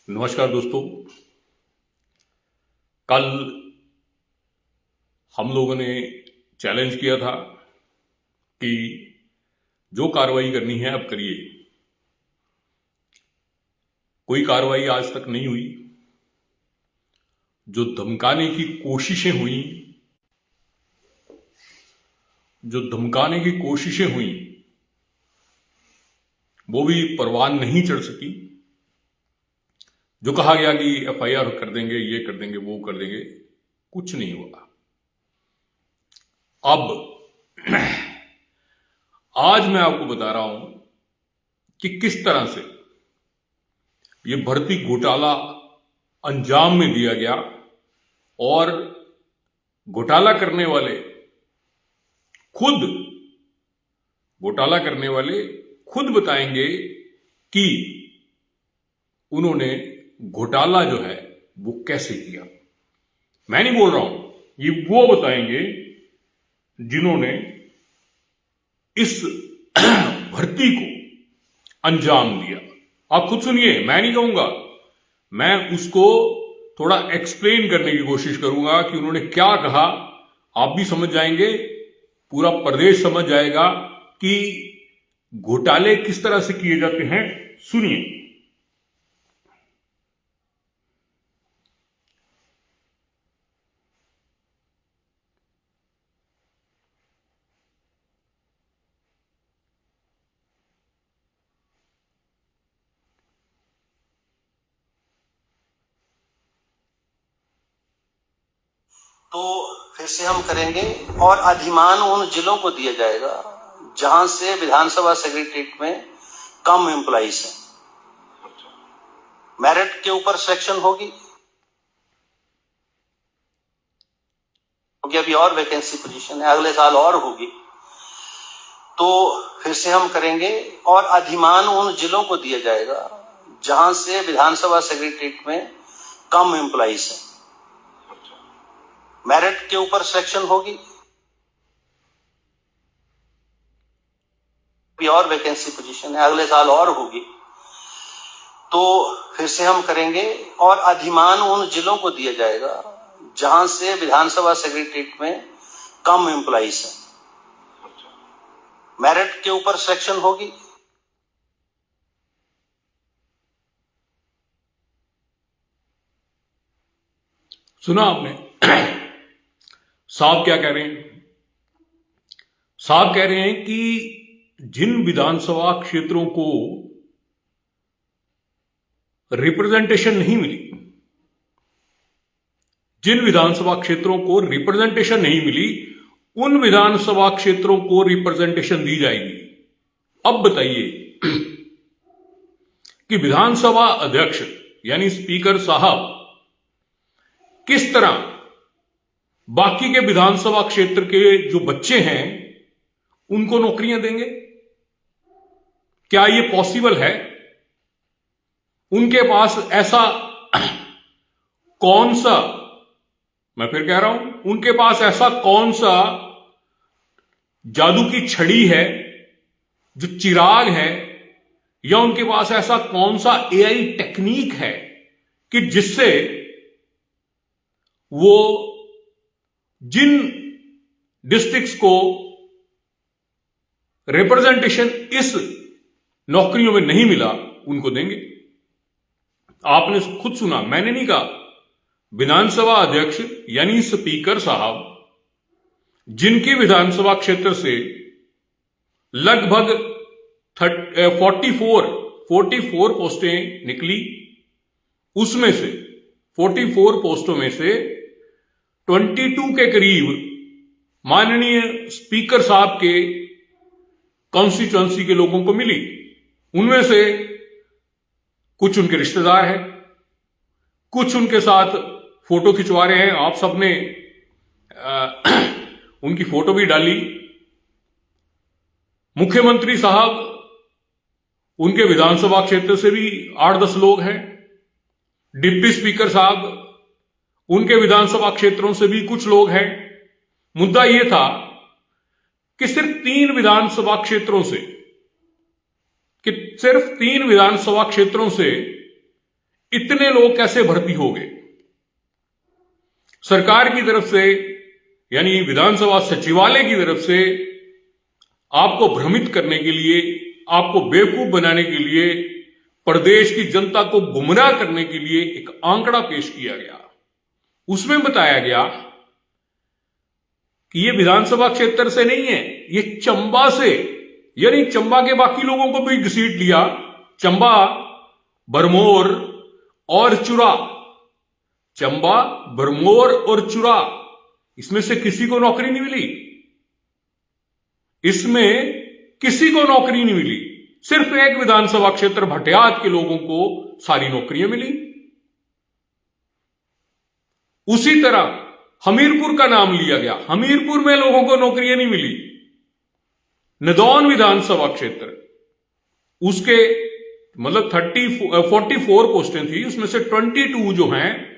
नमस्कार दोस्तों। कल हम लोगों ने चैलेंज किया था कि जो कार्रवाई करनी है अब करिए। कोई कार्रवाई आज तक नहीं हुई। जो धमकाने की कोशिशें हुई वो भी परवान नहीं चढ़ सकी। जो कहा गया कि एफआईआर कर देंगे, ये कर देंगे, वो कर देंगे, कुछ नहीं हुआ। अब आज मैं आपको बता रहा हूं कि किस तरह से ये भर्ती घोटाला अंजाम में दिया गया और घोटाला करने वाले खुद बताएंगे कि उन्होंने घोटाला जो है वो कैसे किया। मैं नहीं बोल रहा हूं, ये वो बताएंगे जिन्होंने इस भर्ती को अंजाम दिया। आप खुद सुनिए, मैं नहीं कहूंगा, मैं उसको थोड़ा एक्सप्लेन करने की कोशिश करूंगा कि उन्होंने क्या कहा। आप भी समझ जाएंगे, पूरा प्रदेश समझ जाएगा कि घोटाले किस तरह से किए जाते हैं। सुनिए। तो फिर से हम करेंगे और अधिमान उन जिलों को दिया जाएगा जहां से विधानसभा सेक्रेटरीट में कम एम्प्लॉइज हैं। मेरिट के ऊपर सिलेक्शन होगी, क्योंकि अभी और वैकेंसी पोजीशन है, अगले साल और होगी। तो फिर से हम करेंगे और अधिमान उन जिलों को दिया जाएगा जहां से विधानसभा सेक्रेटरीट में कम एम्प्लॉइज हैं। मेरिट के ऊपर सिलेक्शन होगी, और वैकेंसी पोजीशन है, अगले साल और होगी। तो फिर से हम करेंगे और अधिमान उन जिलों को दिया जाएगा जहां से विधानसभा सेक्रेटरीट में कम एम्प्लॉइज हैं। मेरिट के ऊपर सिलेक्शन होगी। सुना आपने साहब क्या कह रहे हैं? साहब कह रहे हैं कि जिन विधानसभा क्षेत्रों को रिप्रेजेंटेशन नहीं मिली, उन विधानसभा क्षेत्रों को रिप्रेजेंटेशन दी जाएगी। अब बताइए कि विधानसभा अध्यक्ष यानी स्पीकर साहब किस तरह बाकी के विधानसभा क्षेत्र के जो बच्चे हैं उनको नौकरियां देंगे? क्या यह पॉसिबल है? उनके पास ऐसा कौन सा, मैं फिर कह रहा हूं, उनके पास ऐसा कौन सा जादू की छड़ी है, जो चिराग है, या उनके पास ऐसा कौन सा एआई टेक्निक है कि जिससे वो जिन डिस्ट्रिक्ट्स को रिप्रेजेंटेशन इस नौकरियों में नहीं मिला उनको देंगे। आपने खुद सुना, मैंने नहीं कहा। विधानसभा अध्यक्ष यानी स्पीकर साहब, जिनकी विधानसभा क्षेत्र से लगभग 44 पोस्टें निकली, उसमें से 44 पोस्टों में से 22 के करीब माननीय स्पीकर साहब के कॉन्स्टिट्यूएंसी के लोगों को मिली। उनमें से कुछ उनके रिश्तेदार हैं, कुछ उनके साथ फोटो खिंचवा रहे हैं। आप सबने उनकी फोटो भी डाली। मुख्यमंत्री साहब, उनके विधानसभा क्षेत्र से भी 8-10 लोग हैं। डिप्टी स्पीकर साहब, उनके विधानसभा क्षेत्रों से भी कुछ लोग हैं। मुद्दा यह था कि सिर्फ 3 विधानसभा क्षेत्रों से इतने लोग कैसे भर्ती हो गए? सरकार की तरफ से यानी विधानसभा सचिवालय की तरफ से आपको भ्रमित करने के लिए, आपको बेवकूफ बनाने के लिए, प्रदेश की जनता को गुमराह करने के लिए एक आंकड़ा पेश किया गया। उसमें बताया गया कि ये विधानसभा क्षेत्र से नहीं है, ये चंबा से, यानी चंबा के बाकी लोगों को भी घसीट लिया। चंबा, भरमौर और चुरा, चंबा, भरमौर और चुरा, इसमें से किसी को नौकरी नहीं मिली। इसमें किसी को नौकरी नहीं मिली। सिर्फ एक विधानसभा क्षेत्र भटियात के लोगों को सारी नौकरियां मिली। उसी तरह हमीरपुर का नाम लिया गया, हमीरपुर में लोगों को नौकरियां नहीं मिली। नदौन विधानसभा क्षेत्र, उसके मतलब 44 पोस्टें थी, उसमें से 22 जो हैं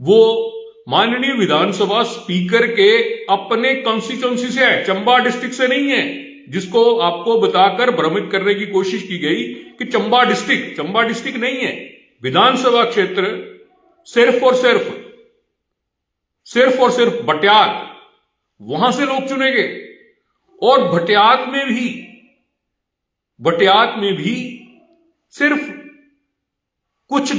वो माननीय विधानसभा स्पीकर के अपने कॉन्स्टिट्यूंसी से है, चंबा डिस्ट्रिक्ट से नहीं है, जिसको आपको बताकर भ्रमित करने की कोशिश की गई कि चंबा डिस्ट्रिक्ट नहीं है। विधानसभा क्षेत्र सिर्फ और सिर्फ भटियात, वहां से लोग चुने गए। और भटियात में भी सिर्फ कुछ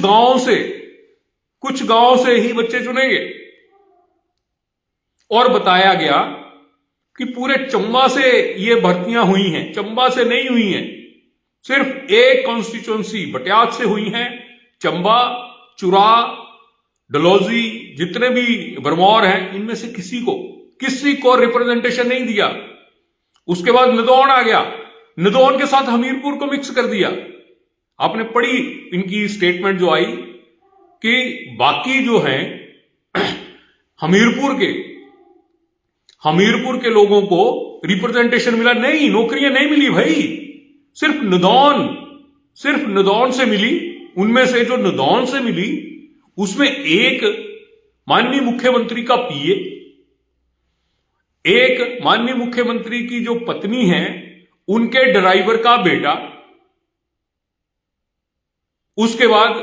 गांवों से ही बच्चे चुनेंगे। और बताया गया कि पूरे चंबा से ये भर्तियां हुई हैं, चंबा से नहीं हुई हैं, सिर्फ एक कॉन्स्टिट्यूंसी भटियात से हुई हैं। चंबा, चुरा, डलहौजी, जितने भी भरमौर हैं, इनमें से किसी को रिप्रेजेंटेशन नहीं दिया। उसके बाद नदौन आ गया, नदौन के साथ हमीरपुर को मिक्स कर दिया। आपने पढ़ी इनकी स्टेटमेंट जो आई कि बाकी जो हैं हमीरपुर के लोगों को रिप्रेजेंटेशन मिला नहीं, नौकरियां नहीं मिली भाई। सिर्फ नदौन से मिली। उनमें से जो नदौन से मिली उसमें एक माननीय मुख्यमंत्री का पीए, एक माननीय मुख्यमंत्री की जो पत्नी है उनके ड्राइवर का बेटा, उसके बाद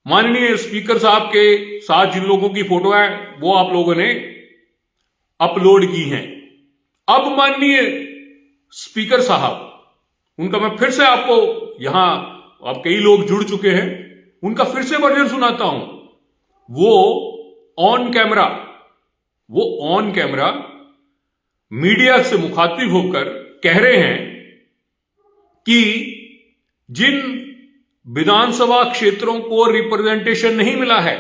माननीय स्पीकर साहब के साथ जिन लोगों की फोटो है वो आप लोगों ने अपलोड की हैं। अब माननीय स्पीकर साहब, उनका मैं फिर से आपको यहां, अब कई लोग जुड़ चुके हैं, उनका फिर से वर्जन सुनाता हूं। वो ऑन कैमरा मीडिया से मुखातिब होकर कह रहे हैं कि जिन विधानसभा क्षेत्रों को रिप्रेजेंटेशन नहीं मिला है,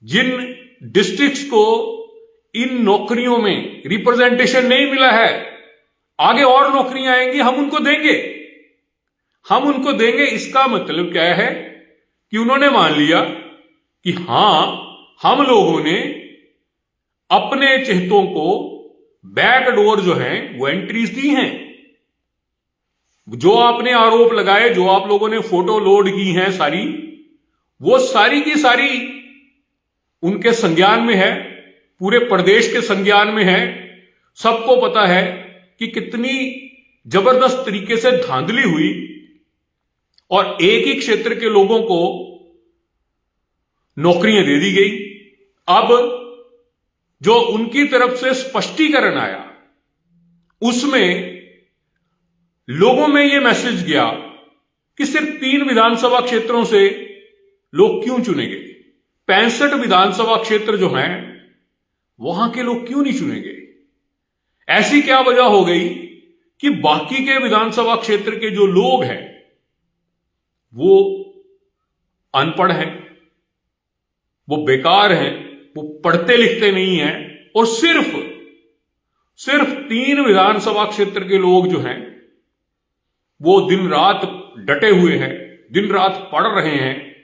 जिन डिस्ट्रिक्ट्स को इन नौकरियों में रिप्रेजेंटेशन नहीं मिला है, आगे और नौकरियां आएंगी, हम उनको देंगे। इसका मतलब क्या है कि उन्होंने मान लिया कि हां, हम लोगों ने अपने चहेतों को बैकडोर जो है वो एंट्रीज दी हैं। जो आपने आरोप लगाए, जो आप लोगों ने फोटो लोड की हैं सारी, वो सारी की सारी उनके संज्ञान में है, पूरे प्रदेश के संज्ञान में है। सबको पता है कि कितनी जबरदस्त तरीके से धांधली हुई और एक ही क्षेत्र के लोगों को नौकरियां दे दी गई। अब जो उनकी तरफ से स्पष्टीकरण आया उसमें लोगों में यह मैसेज गया कि सिर्फ 3 विधानसभा क्षेत्रों से लोग क्यों चुने गए, 65 विधानसभा क्षेत्र जो हैं वहां के लोग क्यों नहीं चुने गए। ऐसी क्या वजह हो गई कि बाकी के विधानसभा क्षेत्र के जो लोग हैं वो अनपढ़ हैं, वो बेकार हैं, वो पढ़ते लिखते नहीं हैं, और सिर्फ 3 विधानसभा क्षेत्र के लोग जो हैं वो दिन रात डटे हुए हैं, दिन रात पढ़ रहे हैं,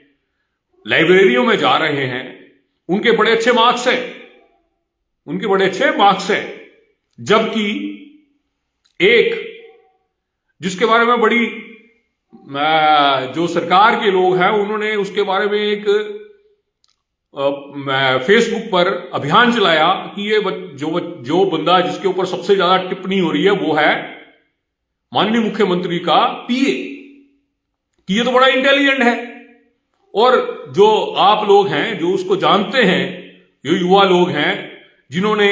लाइब्रेरियों में जा रहे हैं, उनके बड़े अच्छे मार्क्स हैं, जबकि एक जिसके बारे में बड़ी जो सरकार के लोग हैं उन्होंने उसके बारे में एक फेसबुक पर अभियान चलाया कि ये जो बंदा जिसके ऊपर सबसे ज्यादा टिप्पणी हो रही है वो है माननीय मुख्यमंत्री का पीए, कि ये तो बड़ा इंटेलिजेंट है और जो आप लोग हैं जो उसको जानते हैं, जो युवा लोग हैं जिन्होंने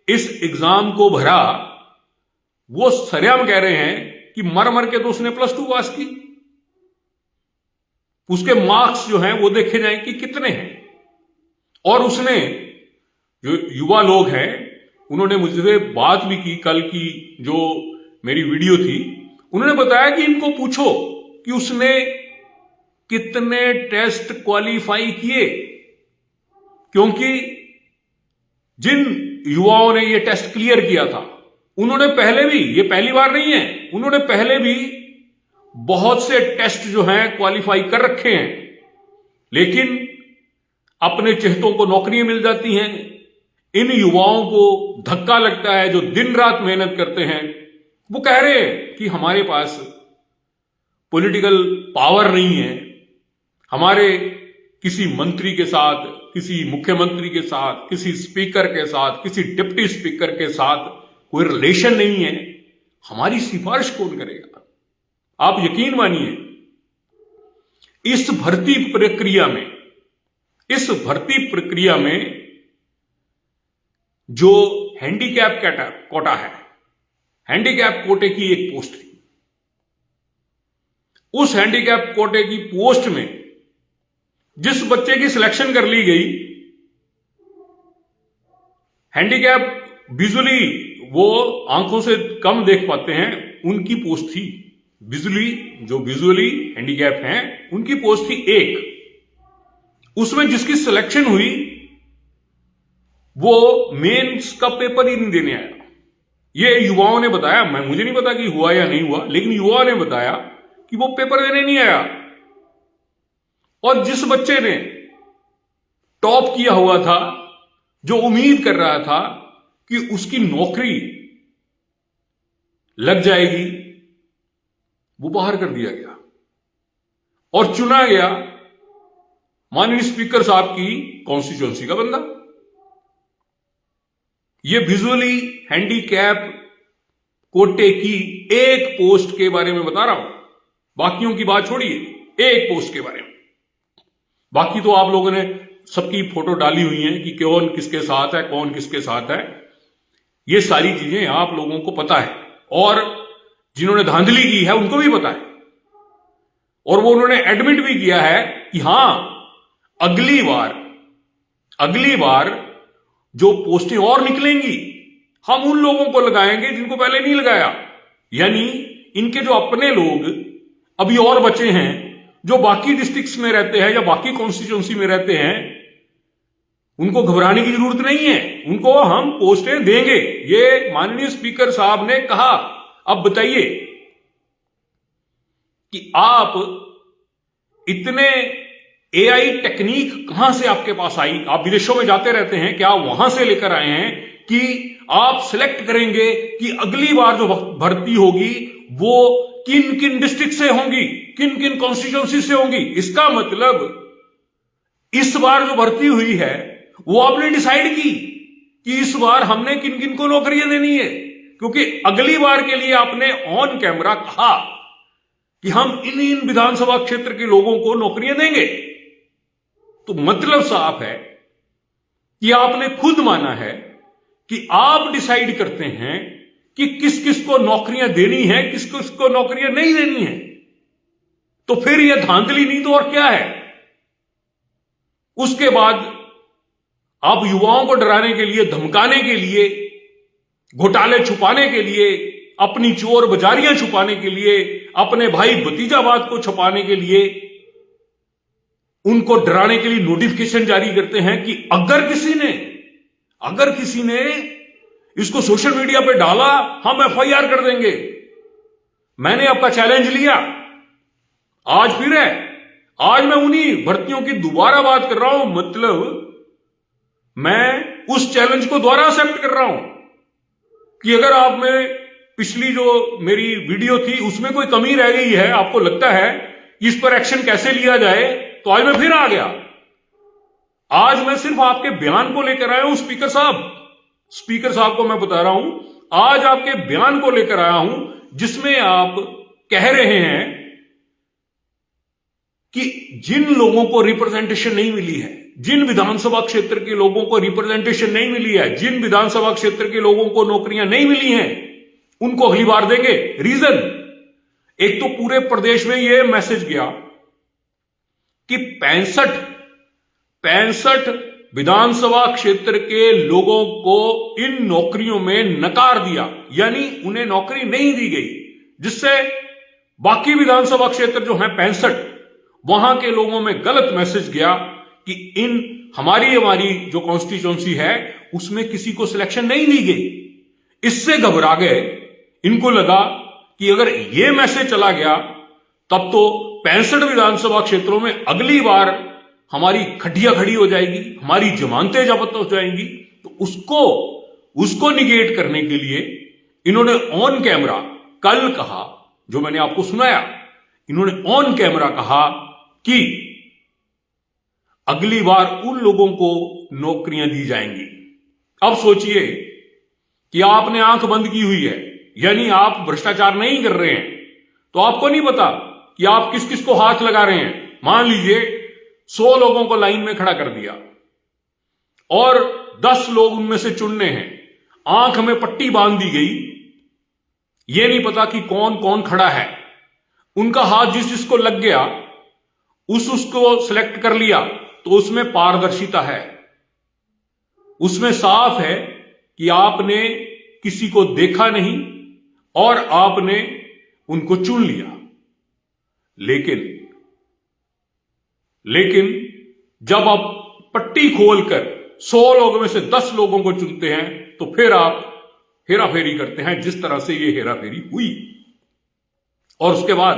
इस एग्जाम को भरा, वो सरेआम कह रहे हैं कि मर मर के तो उसने +2 पास की। उसके मार्क्स जो हैं वो देखे जाएं कि कितने हैं। और उसने, जो युवा लोग हैं, उन्होंने मुझसे बात भी की, कल की जो मेरी वीडियो थी, उन्होंने बताया कि इनको पूछो कि उसने कितने टेस्ट क्वालिफाई किए, क्योंकि जिन युवाओं ने ये टेस्ट क्लियर किया था उन्होंने पहले भी, ये पहली बार नहीं है, उन्होंने पहले भी बहुत से टेस्ट जो हैं क्वालिफाई कर रखे हैं, लेकिन अपने चहेतों को नौकरियां मिल जाती हैं। इन युवाओं को धक्का लगता है जो दिन रात मेहनत करते हैं। वो कह रहे हैं कि हमारे पास पॉलिटिकल पावर नहीं है, हमारे किसी मंत्री के साथ, किसी मुख्यमंत्री के साथ, किसी स्पीकर के साथ, किसी डिप्टी स्पीकर के साथ कोई रिलेशन नहीं है, हमारी सिफारिश कौन करेगा। आप यकीन मानिए, इस भर्ती प्रक्रिया में जो हैंडीकैप कोटा है, हैंडीकैप कोटे की एक पोस्ट थी। उस हैंडीकैप कोटे की पोस्ट में जिस बच्चे की सिलेक्शन कर ली गई, हैंडीकैप विजुअली वो आंखों से कम देख पाते हैं, उनकी पोस्ट थी विजुअली हैंडीकैप हैं, उनकी पोस्ट थी 1। उसमें जिसकी सिलेक्शन हुई वो मेंस का पेपर ही नहीं देने आया। ये युवाओं ने बताया, मुझे नहीं पता कि हुआ या नहीं हुआ, लेकिन युवाओं ने बताया कि वो पेपर देने नहीं आया। और जिस बच्चे ने टॉप किया हुआ था, जो उम्मीद कर रहा था कि उसकी नौकरी लग जाएगी, वो बाहर कर दिया गया और चुना गया माननीय स्पीकर साहब की कॉन्स्टिट्यूएंसी का बंदा। ये विजुअली हैंडीकैप कोटे की एक पोस्ट के बारे में बता रहा हूं, बाकियों की बात छोड़िए, एक पोस्ट के बारे में। बाकी तो आप लोगों ने सबकी फोटो डाली हुई है कि कौन किसके साथ है, कौन किसके साथ है, ये सारी चीजें आप लोगों को पता है, और जिन्होंने धांधली की है उनको भी पता है। और वो उन्होंने एडमिट भी किया है कि हां, अगली बार जो पोस्टें और निकलेंगी, हम उन लोगों को लगाएंगे जिनको पहले नहीं लगाया। यानी इनके जो अपने लोग अभी और बचे हैं, जो बाकी डिस्ट्रिक्ट्स में रहते हैं या बाकी कॉन्स्टिट्यूंसी में रहते हैं, उनको घबराने की जरूरत नहीं है, उनको हम पोस्टें देंगे, ये माननीय स्पीकर साहब ने कहा। अब बताइए कि आप इतने एआई टेक्निक कहां से आपके पास आई? आप विदेशों में जाते रहते हैं, क्या वहां से लेकर आए हैं कि आप सिलेक्ट करेंगे कि अगली बार जो भर्ती होगी वो किन किन डिस्ट्रिक्ट से होंगी, किन किन कॉन्स्टिट्यूंसी से होंगी? इसका मतलब इस बार जो भर्ती हुई है वो आपने डिसाइड की कि इस बार हमने किन किन को नौकरियां देनी है, क्योंकि अगली बार के लिए आपने ऑन कैमरा कहा कि हम इन इन विधानसभा क्षेत्र के लोगों को नौकरियां देंगे। तो मतलब साफ है कि आपने खुद माना है कि आप डिसाइड करते हैं कि किस किस को नौकरियां देनी है, किस किस को नौकरियां नहीं देनी है। तो फिर यह धांधली नहीं तो और क्या है? उसके बाद आप युवाओं को डराने के लिए, धमकाने के लिए, घोटाले छुपाने के लिए, अपनी चोर बजारियां छुपाने के लिए, अपने भाई भतीजावाद को छुपाने के लिए, उनको डराने के लिए नोटिफिकेशन जारी करते हैं कि अगर किसी ने इसको सोशल मीडिया पे डाला, हम एफआईआर कर देंगे। मैंने आपका चैलेंज लिया, आज फिर है, आज मैं उन्हीं भर्तियों की दोबारा बात कर रहा हूं। मतलब मैं उस चैलेंज को दोबारा एक्सेप्ट कर रहा हूं कि अगर आप में पिछली जो मेरी वीडियो थी उसमें कोई कमी रह गई है, आपको लगता है इस पर एक्शन कैसे लिया जाए, तो आज मैं फिर आ गया। आज मैं सिर्फ आपके बयान को लेकर आया हूं। स्पीकर साहब को मैं बता रहा हूं, आज आपके बयान को लेकर आया हूं जिसमें आप कह रहे हैं कि जिन लोगों को रिप्रेजेंटेशन नहीं मिली है, जिन विधानसभा क्षेत्र के लोगों को रिप्रेजेंटेशन नहीं मिली है, जिन विधानसभा क्षेत्र के लोगों को नौकरियां नहीं मिली हैं, उनको अगली बार देंगे। रीजन, एक तो पूरे प्रदेश में यह मैसेज गया कि 65 विधानसभा क्षेत्र के लोगों को इन नौकरियों में नकार दिया, यानी उन्हें नौकरी नहीं दी गई, जिससे बाकी विधानसभा क्षेत्र जो हैं 65, वहां के लोगों में गलत मैसेज गया कि इन हमारी जो कॉन्स्टिट्यूंसी है उसमें किसी को सिलेक्शन नहीं दी गई। इससे घबरा गए, इनको लगा कि अगर यह मैसेज चला गया तब तो 65 विधानसभा क्षेत्रों में अगली बार हमारी खटिया खड़ी हो जाएगी, हमारी जमानतें जब्त हो जाएंगी। तो उसको निगेट करने के लिए इन्होंने ऑन कैमरा कल कहा, जो मैंने आपको सुनाया, इन्होंने ऑन कैमरा कहा कि अगली बार उन लोगों को नौकरियां दी जाएंगी। अब सोचिए कि आपने आंख बंद की हुई है, यानी आप भ्रष्टाचार नहीं कर रहे हैं, तो आपको नहीं पता कि आप किस किस को हाथ लगा रहे हैं। मान लीजिए 100 लोगों को लाइन में खड़ा कर दिया और 10 लोग उनमें से चुनने हैं, आंख में पट्टी बांध दी गई, यह नहीं पता कि कौन कौन खड़ा है, उनका हाथ जिस जिसको लग गया उसको सिलेक्ट कर लिया, तो उसमें पारदर्शिता है, उसमें साफ है कि आपने किसी को देखा नहीं और आपने उनको चुन लिया। लेकिन जब आप पट्टी खोलकर 100 लोगों में से 10 लोगों को चुनते हैं तो फिर आप हेराफेरी करते हैं, जिस तरह से ये हेराफेरी हुई। और उसके बाद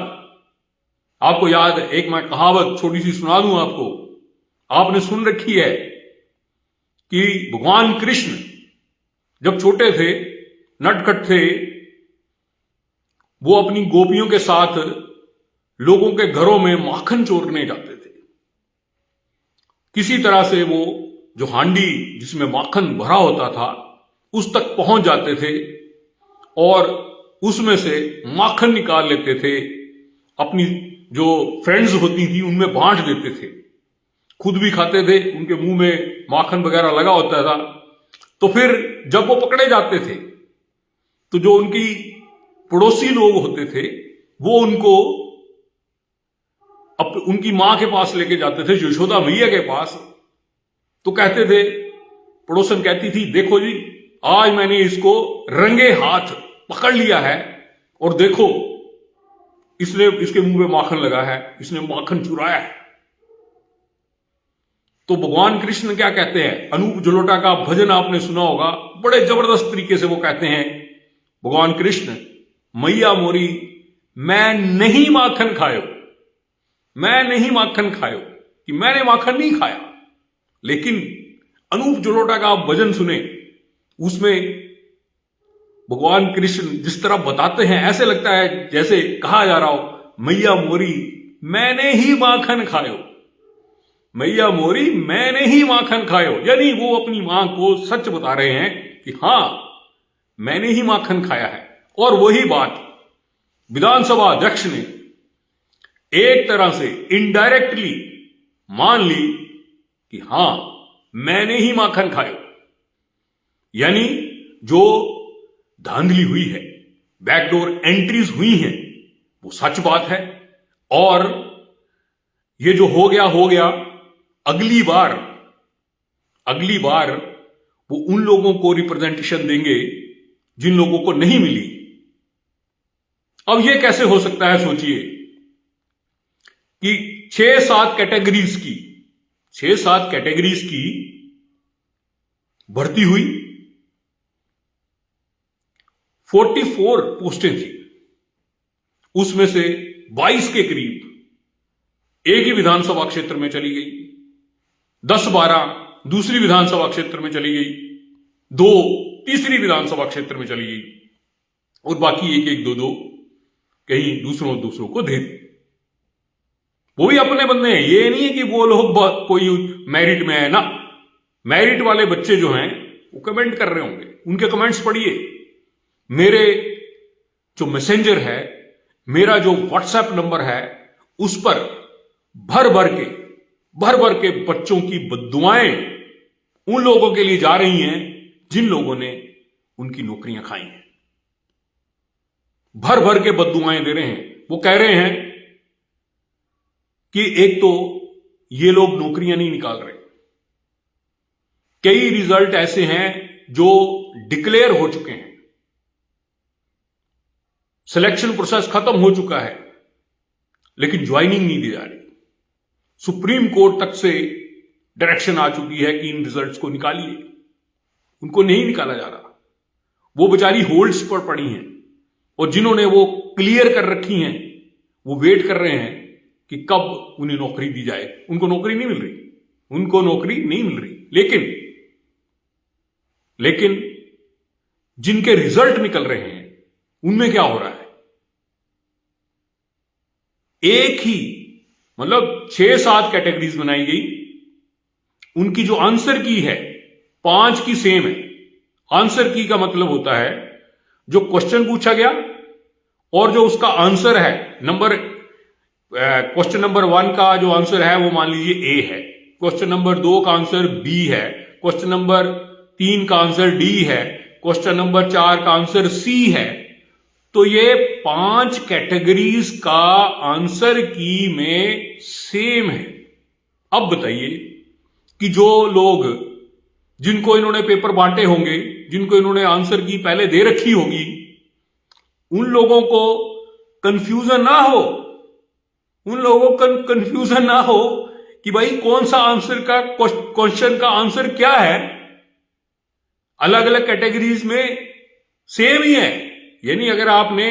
आपको याद है, एक मैं कहावत छोटी सी सुना दूं आपको, आपने सुन रखी है कि भगवान कृष्ण जब छोटे थे, नटखट थे, वो अपनी गोपियों के साथ लोगों के घरों में माखन चोरने जाते थे। किसी तरह से वो जो हांडी जिसमें माखन भरा होता था उस तक पहुंच जाते थे और उसमें से माखन निकाल लेते थे, अपनी जो फ्रेंड्स होती थी उनमें बांट देते थे, खुद भी खाते थे, उनके मुंह में माखन वगैरह लगा होता था। तो फिर जब वो पकड़े जाते थे तो जो उनकी पड़ोसी लोग होते थे वो उनको उनकी मां के पास लेके जाते थे, यशोदा मैया के पास। तो कहते थे, पड़ोसन कहती थी, देखो जी आज मैंने इसको रंगे हाथ पकड़ लिया है और देखो इसके मुंह में माखन लगा है, इसने माखन चुराया है। तो भगवान कृष्ण क्या कहते हैं, अनूप जलोटा का भजन आपने सुना होगा, बड़े जबरदस्त तरीके से वो कहते हैं, भगवान कृष्ण, मैया मोरी मैं नहीं माखन खायो, मैं नहीं माखन खायो, कि मैंने माखन नहीं खाया। लेकिन अनूप जलोटा का आप भजन सुने, उसमें भगवान कृष्ण जिस तरह बताते हैं ऐसे लगता है जैसे कहा जा रहा हो, मैया मोरी मैंने ही माखन खायो, मैया मोरी मैंने ही माखन खायो। यानी वो अपनी मां को सच बता रहे हैं कि हां मैंने ही माखन खाया है। और वही बात विधानसभा अध्यक्ष ने एक तरह से इनडायरेक्टली मान ली कि हां मैंने ही माखन खायो। यानी जो धांधली हुई है, बैकडोर एंट्रीज हुई हैं, वो सच बात है। और ये जो हो गया, अगली बार वो उन लोगों को रिप्रेजेंटेशन देंगे जिन लोगों को नहीं मिली। अब ये कैसे हो सकता है, सोचिए कि 6-7 कैटेगरीज की भर्ती हुई, 44 पोस्टें थी, उसमें से 22 के करीब एक ही विधानसभा क्षेत्र में चली गई, 10-12 दूसरी विधानसभा क्षेत्र में चली गई, 2 तीसरी विधानसभा क्षेत्र में चली गई और बाकी 1-1, 2-2 कहीं दूसरों को दे दी। वो भी अपने बंदे हैं, ये नहीं है कि वो लोग कोई मेरिट में है ना। मेरिट वाले बच्चे जो हैं वो कमेंट कर रहे होंगे, उनके कमेंट्स पढ़िए। मेरे जो मैसेंजर है, मेरा जो व्हाट्सएप नंबर है, उस पर भर भर के बच्चों की बद्दुआएं उन लोगों के लिए जा रही हैं जिन लोगों ने उनकी नौकरियां खाई हैं। भर भर के बद्दुआएं दे रहे हैं। वो कह रहे हैं कि एक तो ये लोग नौकरियां नहीं निकाल रहे, कई रिजल्ट ऐसे हैं जो डिक्लेयर हो चुके हैं, सिलेक्शन प्रोसेस खत्म हो चुका है, लेकिन ज्वाइनिंग नहीं दी जा रही। सुप्रीम कोर्ट तक से डायरेक्शन आ चुकी है कि इन रिजल्ट्स को निकालिए, उनको नहीं निकाला जा रहा। वो बेचारी होल्ड्स पर पड़ी हैं और जिन्होंने वो क्लियर कर रखी हैं वो वेट कर रहे हैं कि कब उन्हें नौकरी दी जाए। उनको नौकरी नहीं मिल रही, उनको नौकरी नहीं मिल रही। लेकिन जिनके रिजल्ट निकल रहे हैं उनमें क्या हो रहा है? एक ही मतलब 6-7 कैटेगरीज बनाई गई, उनकी जो आंसर की है 5 की सेम है। आंसर की का मतलब होता है जो क्वेश्चन पूछा गया और जो उसका आंसर है, क्वेश्चन नंबर 1 का जो आंसर है वो मान लीजिए ए है, क्वेश्चन नंबर 2 का आंसर बी है, क्वेश्चन नंबर 3 का आंसर डी है, क्वेश्चन नंबर 4 का आंसर सी है। तो ये 5 कैटेगरीज का आंसर की में सेम है। अब बताइए कि जो लोग जिनको इन्होंने पेपर बांटे होंगे, जिनको इन्होंने आंसर की पहले दे रखी होगी, उन लोगों को कंफ्यूजन ना हो, उन लोगों को कंफ्यूजन ना हो कि भाई कौन सा आंसर का क्वेश्चन का आंसर क्या है। अलग अलग कैटेगरीज में सेम ही है। यानी अगर आपने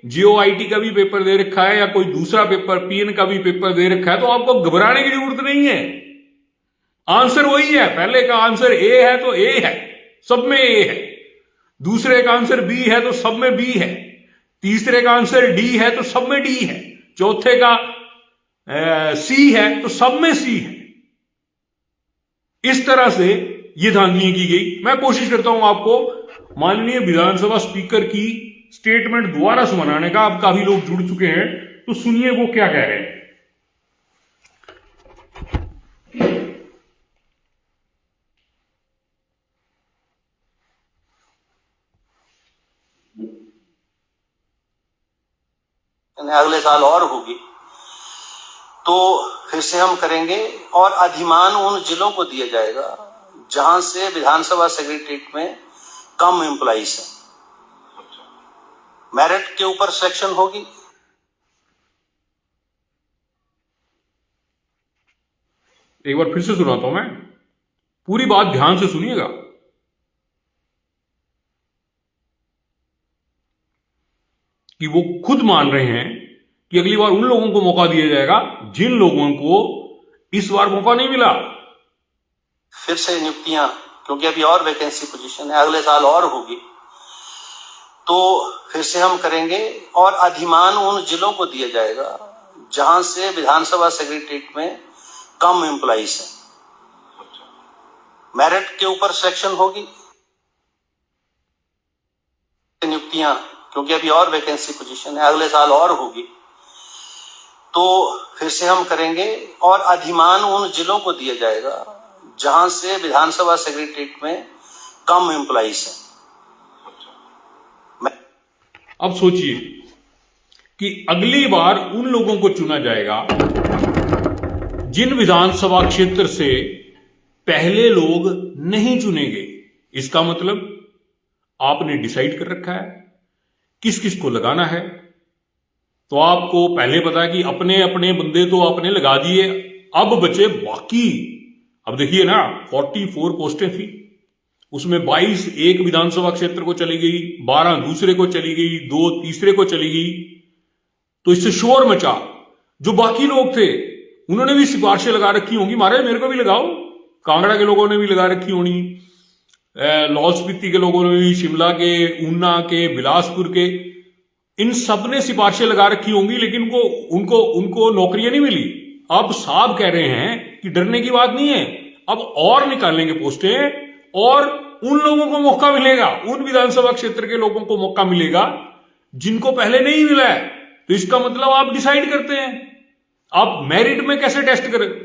जीओआईटी का भी पेपर दे रखा है या कोई दूसरा पेपर पीएन का भी पेपर दे रखा है तो आपको घबराने की जरूरत नहीं है। आंसर वही है। पहले का आंसर ए है तो ए है, सब में ए है। दूसरे का आंसर बी है तो सब में बी है। तीसरे का आंसर डी है तो सब में डी है। चौथे का सी है तो सब में सी है। इस तरह से यह धांधली की गई। मैं कोशिश करता हूं आपको माननीय विधानसभा स्पीकर की स्टेटमेंट दोबारा सुनाने का। अब काफी लोग जुड़ चुके हैं तो सुनिए वो क्या कह रहे हैं। अगले साल और होगी तो फिर से हम करेंगे और अधिमान उन जिलों को दिया जाएगा जहां से विधानसभा सेक्रेटरीट में कम एम्प्लॉइज हैं। मेरिट के ऊपर सिलेक्शन होगी। एक बार फिर से सुनाता हूं मैं, पूरी बात ध्यान से सुनिएगा। कि वो खुद मान रहे हैं कि अगली बार उन लोगों को मौका दिया जाएगा जिन लोगों को इस बार मौका नहीं मिला। फिर से नियुक्तियां, क्योंकि अभी और वैकेंसी पोजीशन है, अगले साल और होगी तो फिर से हम करेंगे और अधिमान उन जिलों को दिया जाएगा जहां से विधानसभा सेक्रेटरीट में कम एम्प्लॉइज हैं। मेरिट के ऊपर सिलेक्शन होगी। नियुक्तियां, क्योंकि अभी और वैकेंसी पोजीशन है, अगले साल और होगी तो फिर से हम करेंगे और अधिमान उन जिलों को दिया जाएगा जहां से विधानसभा सेक्रेटरीट में कम एम्प्लॉइज हैं। अब सोचिए कि अगली बार उन लोगों को चुना जाएगा जिन विधानसभा क्षेत्र से पहले लोग नहीं चुने गए। इसका मतलब आपने डिसाइड कर रखा है किस किस को लगाना है। तो आपको पहले पता है कि अपने अपने बंदे तो आपने लगा दिए, अब बचे बाकी। अब देखिए ना, 44 पोस्टें थी, उसमें 22 एक विधानसभा क्षेत्र को चली गई, 12 दूसरे को चली गई, 2 तीसरे को चली गई। तो इससे शोर मचा। जो बाकी लोग थे उन्होंने भी सिफारिशें लगा रखी होंगी, महाराज मेरे को भी लगाओ। कांगड़ा के लोगों ने भी लगा रखी होनी, लाहौल स्पीति के लोगों ने भी, शिमला के, ऊना के, बिलासपुर के, इन सब ने सिफारिशें लगा रखी होंगी, लेकिन उनको नौकरियां नहीं मिली। अब साहब कह रहे हैं कि डरने की बात नहीं है, अब और निकालेंगे पोस्टें और उन लोगों को मौका मिलेगा, उन विधानसभा क्षेत्र के लोगों को मौका मिलेगा जिनको पहले नहीं मिला है। तो इसका मतलब आप डिसाइड करते हैं, आप मेरिट में कैसे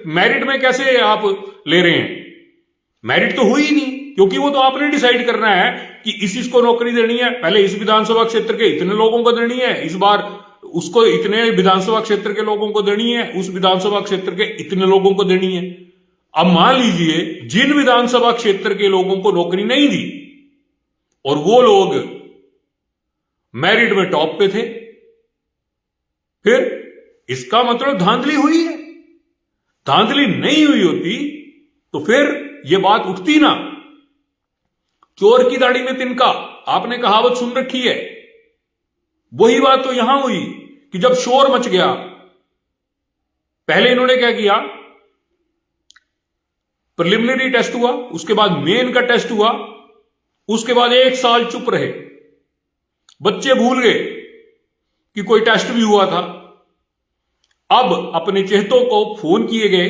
मेरिट में कैसे आप ले रहे हैं? मेरिट तो हुई ही नहीं, क्योंकि वो तो आपने डिसाइड करना है कि इस को नौकरी देनी है, पहले इस विधानसभा क्षेत्र के इतने लोगों को देनी है, इस बार उसको इतने विधानसभा क्षेत्र के लोगों को देनी है, उस विधानसभा क्षेत्र के इतने लोगों को देनी है। अब मान लीजिए जिन विधानसभा क्षेत्र के लोगों को नौकरी नहीं दी और वो लोग मेरिट में टॉप पे थे, फिर इसका मतलब धांधली हुई है। धांधली नहीं हुई होती तो फिर यह बात उठती ना। चोर की दाढ़ी में तिनका, आपने कहावत सुन रखी है। वही बात तो यहां हुई कि जब शोर मच गया, पहले इन्होंने क्या किया, प्रिलिमिनरी टेस्ट हुआ, उसके बाद मेन का टेस्ट हुआ, उसके बाद 1 साल चुप रहे, बच्चे भूल गए कि कोई टेस्ट भी हुआ था। अब अपने चहेतों को फोन किए गए,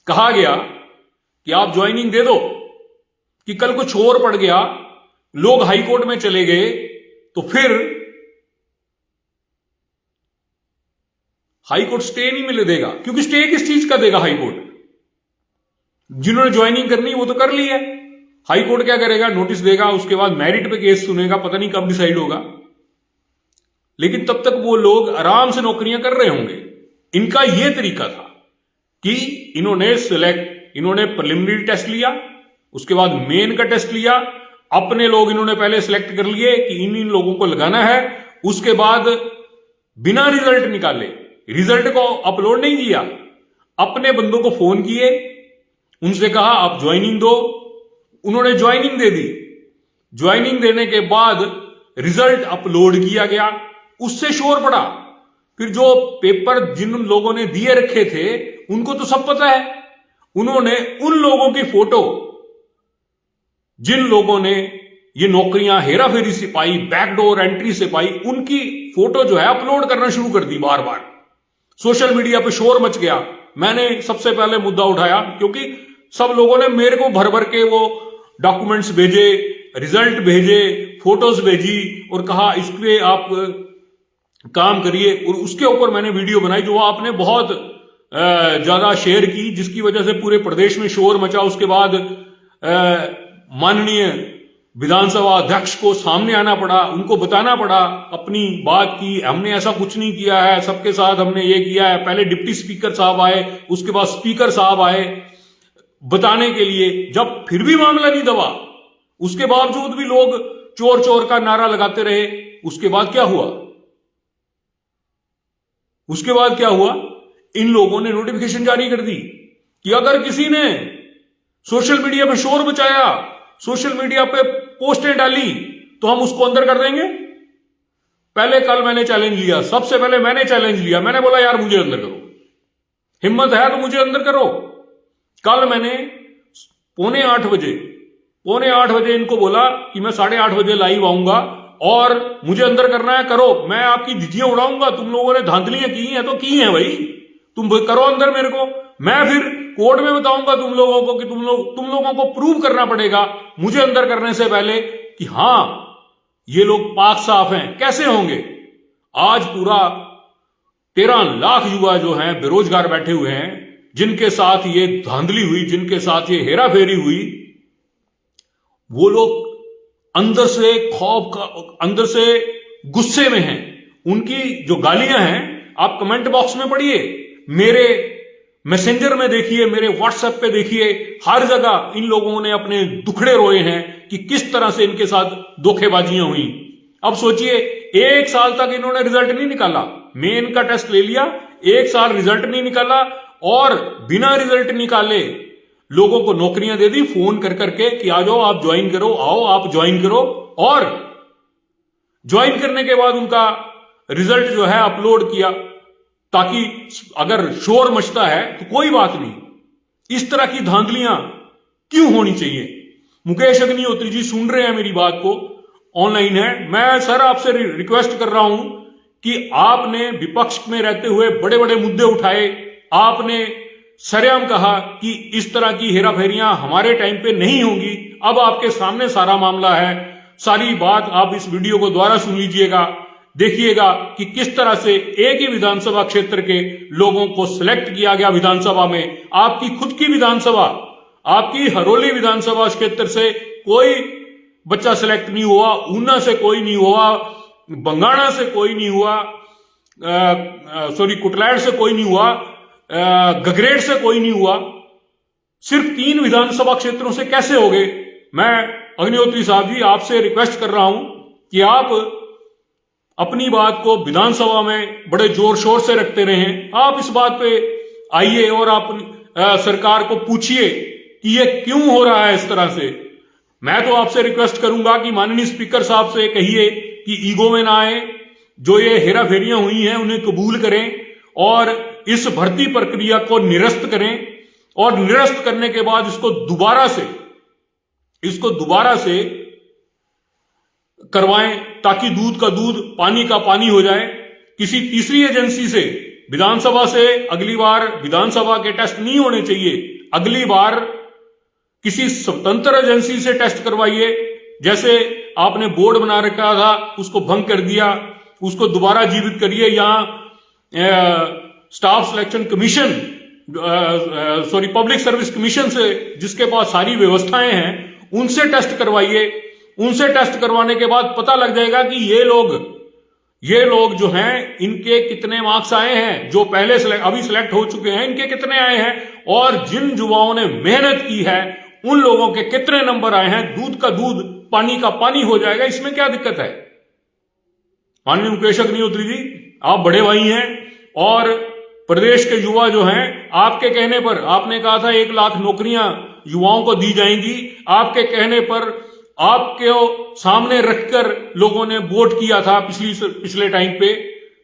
कहा गया कि आप ज्वाइनिंग दे दो, कि कल कुछ और पड़ गया, लोग हाई कोर्ट में चले गए, तो फिर हाई कोर्ट स्टे नहीं मिले देगा। क्योंकि स्टे किस चीज का देगा हाई कोर्ट? जिन्होंने ज्वाइनिंग करनी वो तो कर ली है, हाई कोर्ट क्या करेगा, नोटिस देगा, उसके बाद मेरिट पे केस सुनेगा, पता नहीं कब डिसाइड होगा। लेकिन तब तक वो लोग आराम से नौकरियां कर रहे होंगे। इनका यह तरीका था कि इन्होंने प्रिलिमिनरी टेस्ट लिया, उसके बाद मेन का टेस्ट लिया, अपने लोग इन्होंने पहले सिलेक्ट कर लिए कि इन लोगों को लगाना है, उसके बाद बिना रिजल्ट निकाले, रिजल्ट को अपलोड नहीं किया, अपने बंदों को फोन किए, उनसे कहा आप ज्वाइनिंग दो, उन्होंने ज्वाइनिंग दे दी। ज्वाइनिंग देने के बाद रिजल्ट अपलोड किया गया, उससे शोर पड़ा। फिर जो पेपर जिन लोगों ने दिए रखे थे उनको तो सब पता है, उन्होंने उन लोगों की फोटो, जिन लोगों ने ये नौकरियां हेरा फेरी से पाई, बैकडोर एंट्री से पाई, उनकी फोटो जो है अपलोड करना शुरू कर दी बार बार। सोशल मीडिया पे शोर मच गया। मैंने सबसे पहले मुद्दा उठाया, क्योंकि सब लोगों ने मेरे को भर भर के वो डॉक्यूमेंट्स भेजे, रिजल्ट भेजे, फोटोज भेजी और कहा इस पे आप काम करिए। और उसके ऊपर मैंने वीडियो बनाई जो आपने बहुत ज्यादा शेयर की, जिसकी वजह से पूरे प्रदेश में शोर मचा। उसके बाद माननीय विधानसभा अध्यक्ष को सामने आना पड़ा, उनको बताना पड़ा अपनी बात की, हमने ऐसा कुछ नहीं किया है, सबके साथ हमने ये किया है। पहले डिप्टी स्पीकर साहब आए, उसके बाद स्पीकर साहब आए बताने के लिए। जब फिर भी मामला नहीं दबा, उसके बावजूद भी लोग चोर चोर का नारा लगाते रहे। उसके बाद क्या हुआ? उसके बाद क्या हुआ? इन लोगों ने नोटिफिकेशन जारी कर दी कि अगर किसी ने सोशल मीडिया पे शोर मचाया, सोशल मीडिया पे पोस्टें डाली, तो हम उसको अंदर कर देंगे। पहले कल मैंने चैलेंज लिया, सबसे पहले मैंने चैलेंज लिया, मैंने बोला यार मुझे अंदर करो, हिम्मत है तो मुझे अंदर करो। कल मैंने पौने आठ बजे इनको बोला कि मैं 8:30 बजे लाइव आऊंगा और मुझे अंदर करना है, करो, मैं आपकी झिझियां उड़ाऊंगा। तुम लोगों ने धांधलियां की हैं तो की हैं भाई, तुम करो अंदर मेरे को। मैं फिर कोर्ट में बताऊंगा तुम लोगों को कि तुम लोगों को प्रूव करना पड़ेगा मुझे अंदर करने से पहले कि हां ये लोग पाक साफ हैं। कैसे होंगे? आज पूरा 13 लाख युवा जो हैं बेरोजगार बैठे हुए हैं, जिनके साथ ये धांधली हुई, जिनके साथ ये हेरा फेरी हुई, वो लोग अंदर से अंदर से गुस्से में हैं। उनकी जो गालियां हैं आप कमेंट बॉक्स में पढ़िए, मेरे मैसेंजर में देखिए, मेरे व्हाट्सएप पे देखिए, हर जगह इन लोगों ने अपने दुखड़े रोए हैं कि किस तरह से इनके साथ धोखेबाजियां हुई। अब सोचिए 1 साल तक इन्होंने रिजल्ट नहीं निकाला, मेन का टेस्ट ले लिया, 1 साल रिजल्ट नहीं निकाला और बिना रिजल्ट निकाले लोगों को नौकरियां दे दी फोन कर करके कि आ जाओ आप ज्वाइन करो, आओ आप ज्वाइन करो। और ज्वाइन करने के बाद उनका रिजल्ट जो है अपलोड किया, ताकि अगर शोर मचता है तो कोई बात नहीं। इस तरह की धांधलियां क्यों होनी चाहिए? मुकेश अग्निहोत्री जी सुन रहे हैं मेरी बात को, ऑनलाइन है। मैं सर आपसे रिक्वेस्ट कर रहा हूं कि आपने विपक्ष में रहते हुए बड़े बड़े मुद्दे उठाए, आपने सरेआम कहा कि इस तरह की हेराफेरियां हमारे टाइम पे नहीं होंगी। अब आपके सामने सारा मामला है, सारी बात आप इस वीडियो को दोबारा सुन लीजिएगा। देखिएगा कि किस तरह से एक ही विधानसभा क्षेत्र के लोगों को सिलेक्ट किया गया विधानसभा में। आपकी खुद की विधानसभा, आपकी हरोली विधानसभा क्षेत्र से कोई बच्चा सिलेक्ट नहीं हुआ, ऊना से कोई नहीं हुआ, बंगाणा से कोई नहीं हुआ, कुटलैड से कोई नहीं हुआ, गगरेट से कोई नहीं हुआ। सिर्फ 3 विधानसभा क्षेत्रों से कैसे हो गए? मैं अग्निहोत्री साहब जी आपसे रिक्वेस्ट कर रहा हूं कि आप अपनी बात को विधानसभा में बड़े जोर शोर से रखते रहें। आप इस बात पे आइए और आप सरकार को पूछिए कि ये क्यों हो रहा है इस तरह से। मैं तो आपसे रिक्वेस्ट करूंगा कि माननीय स्पीकर साहब से कहिए कि ईगो में ना आए, जो ये हेरा फेरियां हुई हैं उन्हें कबूल करें और इस भर्ती प्रक्रिया को निरस्त करें, और निरस्त करने के बाद इसको दोबारा से करवाएं ताकि दूध का दूध पानी का पानी हो जाए। किसी तीसरी एजेंसी से विधानसभा से अगली बार विधानसभा के टेस्ट नहीं होने चाहिए, अगली बार किसी स्वतंत्र एजेंसी से टेस्ट करवाइए। जैसे आपने बोर्ड बना रखा था उसको भंग कर दिया, उसको दोबारा जीवित करिए। यहां staff selection commission public service commission से, जिसके पास सारी व्यवस्थाएं हैं, उनसे टेस्ट करवाइए। उनसे टेस्ट करवाने के बाद पता लग जाएगा कि ये लोग जो हैं इनके कितने मार्क्स आए हैं, जो पहले अभी सिलेक्ट हो चुके हैं इनके कितने आए हैं, और जिन युवाओं ने मेहनत की है उन लोगों के कितने नंबर आए हैं। दूध का दूध पानी का पानी हो जाएगा, इसमें क्या दिक्कत है? माननीय मुकेश अग्निहोत्री जी, आप बड़े भाई हैं और प्रदेश के युवा जो हैं, आपके कहने पर, आपने कहा था 1 लाख नौकरियां युवाओं को दी जाएंगी, आपके कहने पर आपके सामने रखकर लोगों ने वोट किया था पिछले टाइम पे।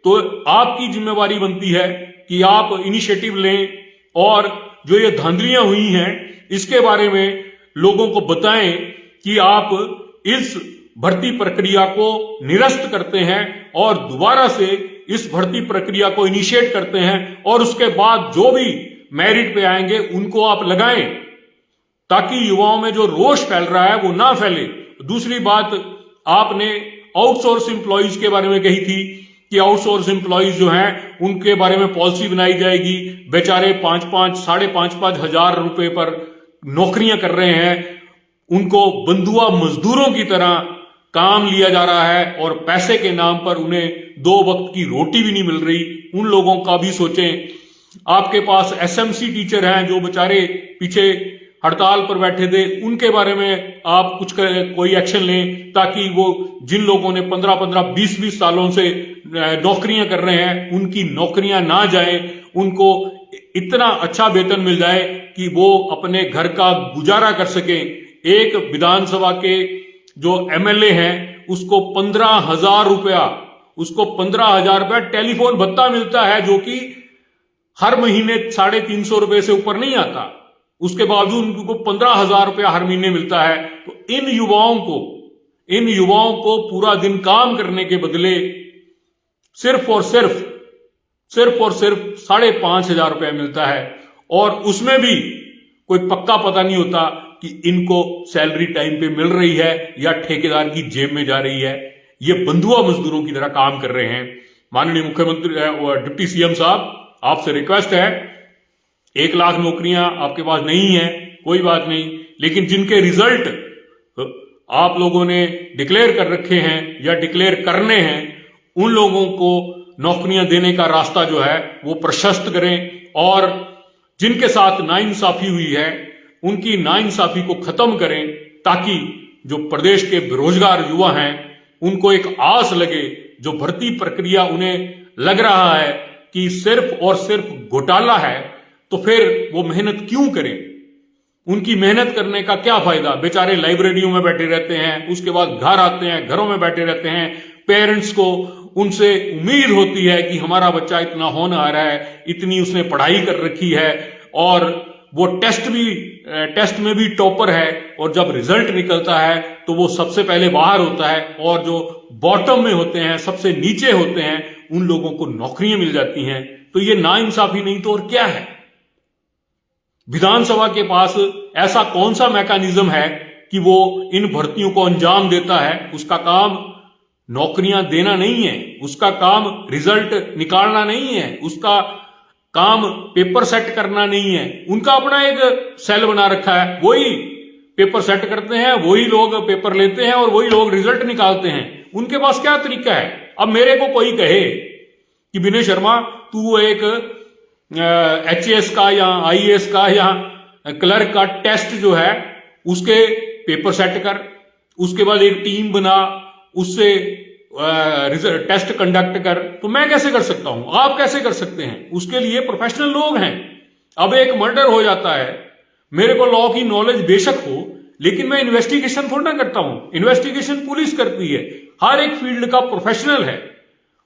तो आपकी जिम्मेवारी बनती है कि आप इनिशिएटिव लें और जो ये धांधलियां हुई हैं इसके बारे में लोगों को बताएं कि आप इस भर्ती प्रक्रिया को निरस्त करते हैं और दोबारा से इस भर्ती प्रक्रिया को इनिशिएट करते हैं, और उसके बाद जो भी मेरिट पे आएंगे उनको आप लगाएं ताकि युवाओं में जो रोष फैल रहा है वो ना फैले। दूसरी बात, आपने आउटसोर्स एम्प्लॉइज के बारे में कही थी कि आउटसोर्स एम्प्लॉइज जो हैं उनके बारे में पॉलिसी बनाई जाएगी। बेचारे 5,500 हजार रुपए पर नौकरियां कर रहे हैं, उनको बंधुआ मजदूरों की तरह काम लिया जा रहा है और पैसे के नाम पर उन्हें 2 वक्त की रोटी भी नहीं मिल रही। उन लोगों का भी सोचें। आपके पास एसएमसी टीचर हैं जो बेचारे पीछे हड़ताल पर बैठे थे, उनके बारे में आप कोई एक्शन लें ताकि वो जिन लोगों ने 15-15, 20-20 सालों से नौकरियां कर रहे हैं उनकी नौकरियां ना जाएं, उनको इतना अच्छा वेतन मिल जाए कि वो अपने घर का गुजारा कर सकें। एक विधानसभा के जो एमएलए हैं उसको 15,000 रुपया टेलीफोन भत्ता मिलता है, जो कि हर महीने 350 रुपए से ऊपर नहीं आता। उसके बावजूद उनको 15,000 रुपया हर महीने मिलता है। तो इन युवाओं को पूरा दिन काम करने के बदले सिर्फ और सिर्फ 5,500 रुपया मिलता है, और उसमें भी कोई पक्का पता नहीं होता कि इनको सैलरी टाइम पे मिल रही है या ठेकेदार की जेब में जा रही है। ये बंधुआ मजदूरों की तरह काम कर रहे हैं। माननीय मुख्यमंत्री डिप्टी सीएम साहब, आपसे रिक्वेस्ट है, 1 लाख नौकरियां आपके पास नहीं है, कोई बात नहीं, लेकिन जिनके रिजल्ट आप लोगों ने डिक्लेयर कर रखे हैं या डिक्लेयर करने हैं, उन लोगों को नौकरियां देने का रास्ता जो है वो प्रशस्त करें, और जिनके साथ नाइंसाफी हुई है उनकी नाइंसाफी को खत्म करें, ताकि जो प्रदेश के बेरोजगार युवा हैं उनको एक आस लगे। जो भर्ती प्रक्रिया उन्हें लग रहा है कि सिर्फ और सिर्फ घोटाला है, तो फिर वो मेहनत क्यों करें? उनकी मेहनत करने का क्या फायदा? बेचारे लाइब्रेरियों में बैठे रहते हैं, उसके बाद घर आते हैं, घरों में बैठे रहते हैं। पेरेंट्स को उनसे उम्मीद होती है कि हमारा बच्चा इतना होनहार है, इतनी उसने पढ़ाई कर रखी है, और वो टेस्ट में भी टॉपर है, और जब रिजल्ट निकलता है तो वो सबसे पहले बाहर होता है, और जो बॉटम में होते हैं, सबसे नीचे होते हैं, उन लोगों को नौकरियां मिल जाती हैं। तो ये नाइंसाफी नहीं तो और क्या है? विधानसभा के पास ऐसा कौन सा मैकेनिज्म है कि वो इन भर्तियों को अंजाम देता है? उसका काम नौकरियां देना नहीं है, उसका काम रिजल्ट निकालना नहीं है, उसका काम पेपर सेट करना नहीं है। उनका अपना एक सेल बना रखा है, वही पेपर सेट करते हैं, वही लोग पेपर लेते हैं और वही लोग रिजल्ट निकालते हैं। उनके पास क्या तरीका है? अब मेरे को कोई कहे कि विनय शर्मा तू एक HAS का या IAS का या क्लर्क का टेस्ट जो है उसके पेपर सेट कर, उसके बाद एक टीम बना, उससे टेस्ट कंडक्ट कर, तो मैं कैसे कर सकता हूं? आप कैसे कर सकते हैं? उसके लिए प्रोफेशनल लोग हैं। अब एक मर्डर हो जाता है, मेरे को लॉ की नॉलेज बेशक हो, लेकिन मैं इन्वेस्टिगेशन थोड़ा ना करता हूं। इन्वेस्टिगेशन पुलिस करती है। हर एक फील्ड का प्रोफेशनल है,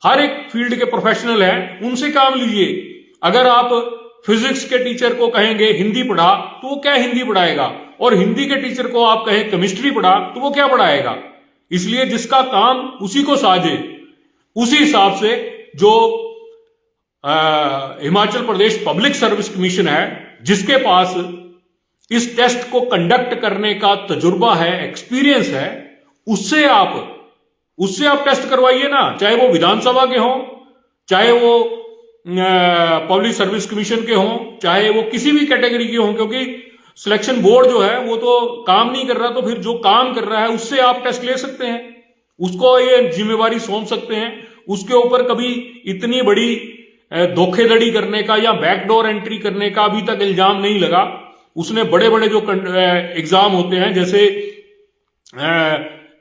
हर एक फील्ड के प्रोफेशनल हैं, उनसे काम लीजिए। अगर आप फिजिक्स के टीचर को कहेंगे हिंदी पढ़ा, तो वो क्या हिंदी पढ़ाएगा? और हिंदी के टीचर को आप कहें केमिस्ट्री पढ़ा, तो वो क्या पढ़ाएगा? इसलिए जिसका काम उसी को साजे। उसी हिसाब से जो Himachal Pradesh public service commission है, जिसके पास इस टेस्ट को कंडक्ट करने का तजुर्बा है, एक्सपीरियंस है, उससे आप टेस्ट करवाइए ना। चाहे वो विधानसभा के हों, चाहे वो पब्लिक सर्विस कमीशन के हों, चाहे वो किसी भी कैटेगरी के हों, क्योंकि सिलेक्शन बोर्ड जो है वो तो काम नहीं कर रहा, तो फिर जो काम कर रहा है उससे आप टेस्ट ले सकते हैं, उसको ये जिम्मेवारी सौंप सकते हैं। उसके ऊपर कभी इतनी बड़ी धोखेधड़ी करने का या बैकडोर एंट्री करने का अभी तक इल्जाम नहीं लगा। उसने बड़े बड़े जो एग्जाम होते हैं, जैसे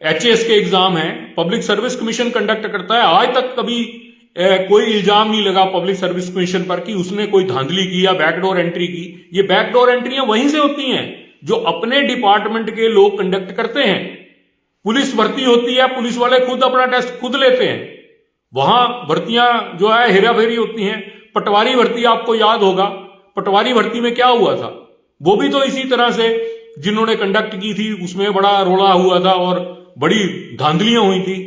HAS के एग्जाम है, पब्लिक सर्विस कमीशन कंडक्ट करता है। आज तक कभी कोई इल्जाम नहीं लगा पब्लिक सर्विस कमीशन पर कि उसने कोई धांधली की या बैकडोर एंट्री की। ये बैकडोर एंट्रियां वहीं से होती हैं जो अपने डिपार्टमेंट के लोग कंडक्ट करते हैं। पुलिस भर्ती होती है, पुलिस वाले खुद अपना टेस्ट खुद लेते हैं, वहां भर्तियां जो है हेरा फेरी होती हैं। पटवारी भर्ती आपको याद होगा, पटवारी भर्ती में क्या हुआ था? वो भी तो इसी तरह से जिन्होंने कंडक्ट की थी उसमें बड़ा रोला हुआ था और बड़ी धांधलियां हुई थी।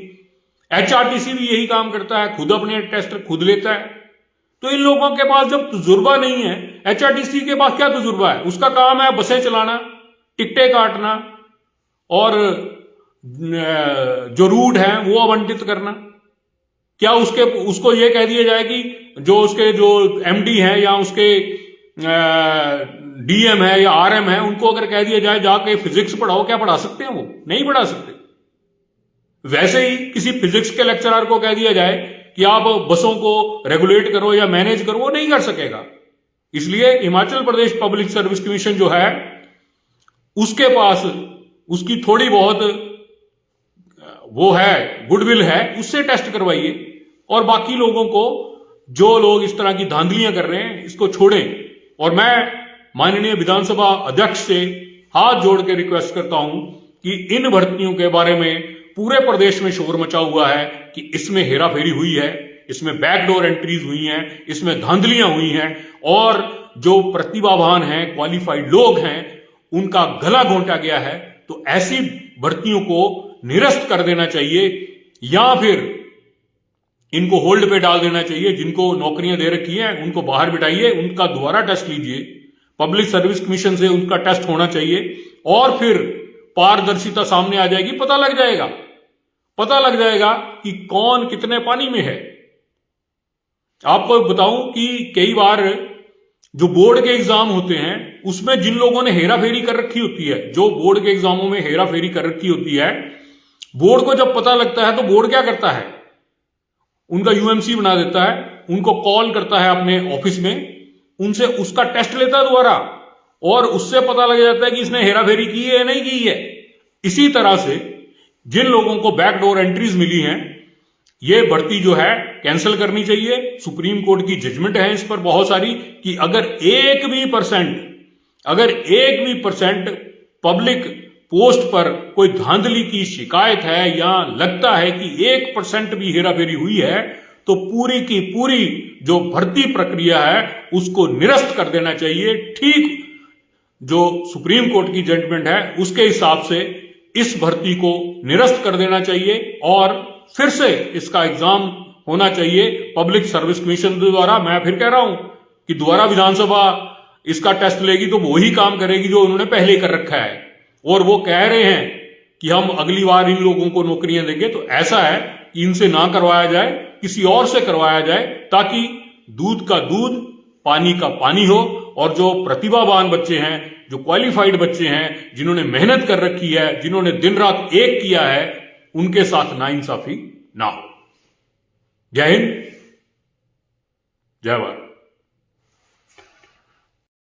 HRTC भी यही काम करता है, खुद अपने टेस्ट खुद लेता है। तो इन लोगों के पास जब तजुर्बा नहीं है, HRTC के पास क्या तजुर्बा है? उसका काम है बसें चलाना, टिकटें काटना और जो रूट है वो आवंटित करना। क्या उसको ये कह दिया जाए कि जो MD है या उसके DM है या RM है, उनको अगर कह दिया जाए जाके फिजिक्स पढ़ाओ, क्या पढ़ा सकते हैं? वो नहीं पढ़ा सकते। वैसे ही किसी फिजिक्स के लेक्चरर को कह दिया जाए कि आप बसों को रेगुलेट करो या मैनेज करो, वो नहीं कर सकेगा। इसलिए Himachal Pradesh public service commission जो है, उसके पास उसकी थोड़ी बहुत वो है, गुडविल है, उससे टेस्ट करवाइए। और बाकी लोगों को, जो लोग इस तरह की धांधलियां कर रहे हैं, इसको छोड़ें। और मैं माननीय विधानसभा अध्यक्ष से हाथ जोड़ के रिक्वेस्ट करता हूं कि इन भर्तियों के बारे में पूरे प्रदेश में शोर मचा हुआ है कि इसमें हेराफेरी हुई है, इसमें बैकडोर एंट्रीज हुई हैं, इसमें धांधलियां हुई हैं और जो प्रतिभावान हैं, क्वालिफाइड लोग हैं, उनका गला घोंटा गया है। तो ऐसी भर्तियों को निरस्त कर देना चाहिए या फिर इनको होल्ड पे डाल देना चाहिए। जिनको नौकरियां दे रखी हैं उनको बाहर बिठाइए, उनका दोबारा टेस्ट लीजिए, पब्लिक सर्विस कमीशन से उनका टेस्ट होना चाहिए और फिर पारदर्शिता सामने आ जाएगी। पता लग जाएगा कि कौन कितने पानी में है। आपको बताऊं कि कई बार जो बोर्ड के एग्जाम होते हैं उसमें जिन लोगों ने हेराफेरी कर रखी होती है, जो बोर्ड के एग्जामों में हेराफेरी कर रखी होती है, बोर्ड को जब पता लगता है तो बोर्ड क्या करता है, उनका UMC बना देता है, उनको कॉल करता है अपने ऑफिस में, उनसे उसका टेस्ट लेता है दोबारा और उससे पता लग जाता है कि इसने हेराफेरी की है या नहीं की है। इसी तरह से जिन लोगों को बैकडोर एंट्रीज मिली हैं, ये भर्ती जो है कैंसिल करनी चाहिए। सुप्रीम कोर्ट की जजमेंट है इस पर बहुत सारी कि अगर एक भी परसेंट पब्लिक पोस्ट पर कोई धांधली की शिकायत है या लगता है कि 1% भी हेराफेरी हुई है तो पूरी की पूरी जो भर्ती प्रक्रिया है उसको निरस्त कर देना चाहिए। ठीक जो सुप्रीम कोर्ट की जजमेंट है उसके हिसाब से इस भर्ती को निरस्त कर देना चाहिए और फिर से इसका एग्जाम होना चाहिए पब्लिक सर्विस कमीशन द्वारा। मैं फिर कह रहा हूं कि दोबारा विधानसभा इसका टेस्ट लेगी तो वही काम करेगी जो उन्होंने पहले कर रखा है। और वो कह रहे हैं कि हम अगली बार इन लोगों को नौकरियां देंगे, तो ऐसा है इनसे ना करवाया जाए, किसी और से करवाया जाए, ताकि दूध का दूध, पानी का पानी हो, और जो प्रतिभावान बच्चे हैं, जो क्वालिफाइड बच्चे हैं, जिन्होंने मेहनत कर रखी है, जिन्होंने दिन रात एक किया है, उनके साथ नाइंसाफी ना हो। जय हिंद, जय भारत।